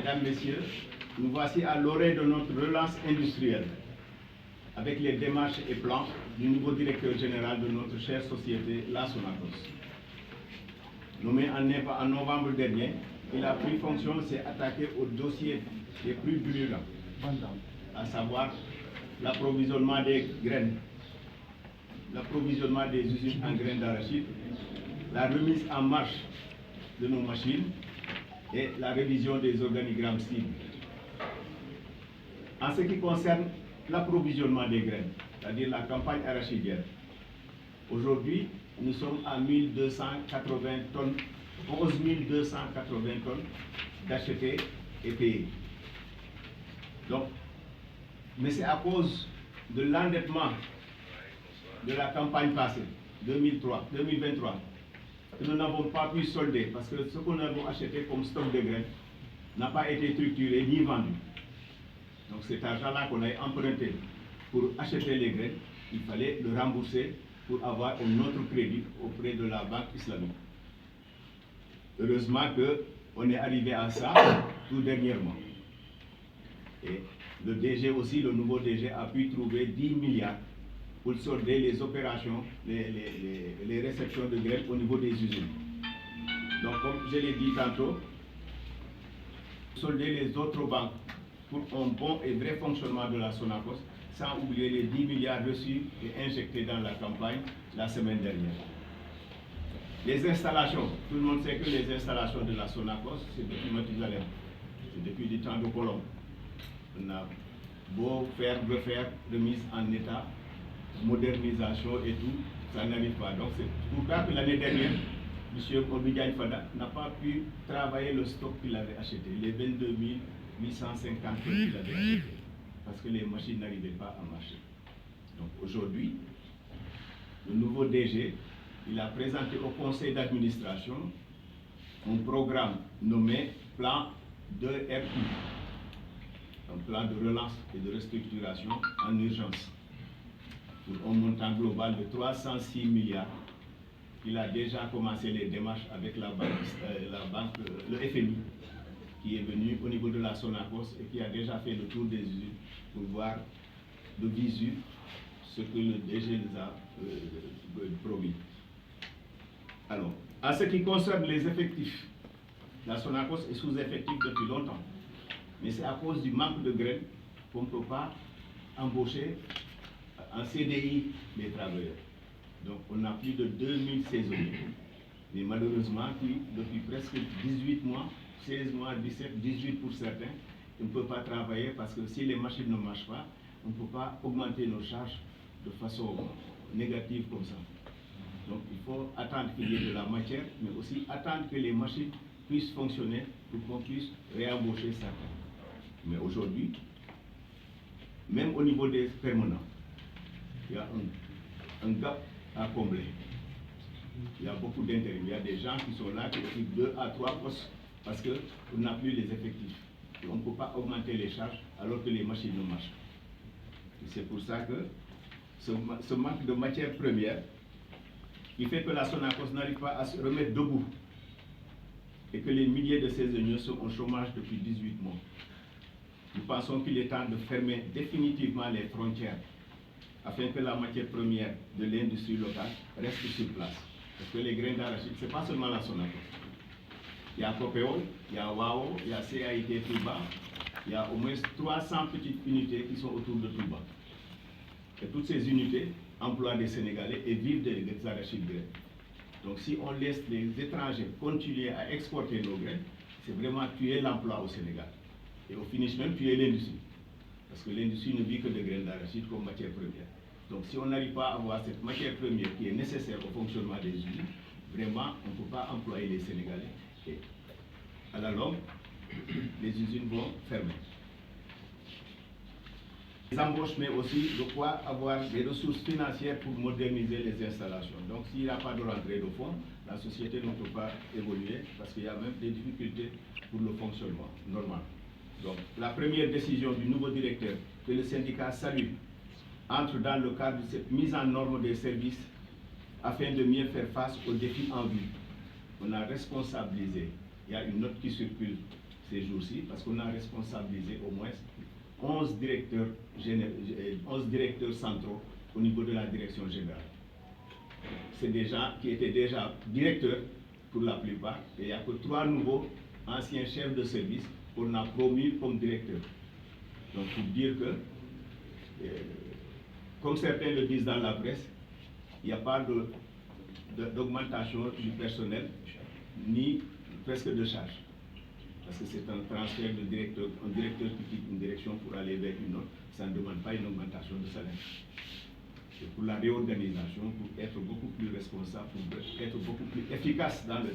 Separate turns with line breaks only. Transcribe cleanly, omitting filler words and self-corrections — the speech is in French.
Mesdames, Messieurs, nous voici à l'orée de notre relance industrielle avec les démarches et plans du nouveau directeur général de notre chère société, la Sonacos. Nommé en novembre dernier, il a pris fonction et s'est attaqué aux dossiers les plus brûlants, à savoir l'approvisionnement des graines, l'approvisionnement des usines en graines d'arachide, la remise en marche de nos machines et la révision des organigrammes cibles. En ce qui concerne l'approvisionnement des graines, c'est-à-dire la campagne arachidienne, aujourd'hui, nous sommes à 1280 tonnes, 11 280 tonnes d'achetées et payées. Donc, mais c'est à cause de l'endettement de la campagne passée, 2023, que nous n'avons pas pu solder, parce que ce que nous avons acheté comme stock de graines n'a pas été structuré ni vendu. Donc cet argent-là qu'on a emprunté pour acheter les graines, il fallait le rembourser pour avoir un autre crédit auprès de la banque islamique. Heureusement qu'on est arrivé à ça tout dernièrement. Et le DG aussi, le nouveau DG, a pu trouver 10 milliards pour solder les opérations, les réceptions de graines au niveau des usines. Donc, comme je l'ai dit tantôt, solder les autres banques pour un bon et vrai fonctionnement de la Sonacos, sans oublier les 10 milliards reçus et injectés dans la campagne la semaine dernière. Les installations, tout le monde sait que les installations de la Sonacos, c'est depuis Mathusalem, c'est depuis le temps de Colombe. On a beau faire, refaire, remise en état, modernisation et tout, ça n'arrive pas. Donc c'est pour ça que l'année dernière, M. Obidiaï Fada n'a pas pu travailler le stock qu'il avait acheté, les 22 850 qu'il avait acheté, parce que les machines n'arrivaient pas à marcher. Donc aujourd'hui, le nouveau DG, il a présenté au conseil d'administration un programme nommé Plan 2RU, un plan de relance et de restructuration en urgence, pour un montant global de 306 milliards. Il a déjà commencé les démarches avec la banque, le FMI, qui est venu au niveau de la Sonacos et qui a déjà fait le tour des usines pour voir de visu ce que le DG les a promis. Alors, en ce qui concerne les effectifs, la Sonacos est sous-effectif depuis longtemps. Mais c'est à cause du manque de graines qu'on ne peut pas embaucher en CDI les travailleurs. Donc on a plus de 2000 saisonniers. Mais malheureusement, depuis presque 18 mois, 16 mois, 17, 18 pour certains, on ne peut pas travailler parce que si les machines ne marchent pas, on ne peut pas augmenter nos charges de façon négative comme ça. Donc il faut attendre qu'il y ait de la matière, mais aussi attendre que les machines puissent fonctionner pour qu'on puisse réembaucher certains. Mais aujourd'hui, même au niveau des permanents, il y a un gap à combler. Il y a beaucoup d'intérêts. Il y a des gens qui sont là, qui occupent 2 à 3 postes parce qu'on n'a plus les effectifs. Et on ne peut pas augmenter les charges alors que les machines ne marchent. C'est pour ça que ce manque de matières premières qui fait que la Sonacos n'arrive pas à se remettre debout et que les milliers de saisonniers sont au chômage depuis 18 mois. Nous pensons qu'il est temps de fermer définitivement les frontières afin que la matière première de l'industrie locale reste sur place. Parce que les graines d'arachide, ce n'est pas seulement la Sonacos. Il y a Copéol, il y a WAO, il y a CAIT Touba, il y a au moins 300 petites unités qui sont autour de Touba. Et toutes ces unités emploient des Sénégalais et vivent des arachides graines. Donc si on laisse les étrangers continuer à exporter nos graines, c'est vraiment tuer l'emploi au Sénégal. Et au finish même tuer l'industrie. Parce que l'industrie ne vit que de graines d'arachide comme matière première. Donc si on n'arrive pas à avoir cette matière première qui est nécessaire au fonctionnement des usines, vraiment on ne peut pas employer les Sénégalais. Et à la longue, les usines vont fermer. Les embauches, mais aussi de quoi avoir des ressources financières pour moderniser les installations. Donc s'il n'y a pas de rentrée de fonds, la société ne peut pas évoluer parce qu'il y a même des difficultés pour le fonctionnement normal. Donc la première décision du nouveau directeur que le syndicat salue entre dans le cadre de cette mise en norme des services afin de mieux faire face aux défis en vue. On a responsabilisé, il y a une note qui circule ces jours-ci, parce qu'on a responsabilisé au moins 11 directeurs centraux au niveau de la direction générale. C'est des gens qui étaient déjà directeurs pour la plupart, et il n'y a que 3 nouveaux anciens chefs de service qu'on a promus comme directeurs. Donc pour dire que, comme certains le disent dans la presse, il n'y a pas d'augmentation du personnel, ni presque de charge. Parce que c'est un transfert de directeur, un directeur qui quitte une direction pour aller vers une autre, ça ne demande pas une augmentation de salaire. C'est pour la réorganisation, pour être beaucoup plus responsable, pour être beaucoup plus efficace dans le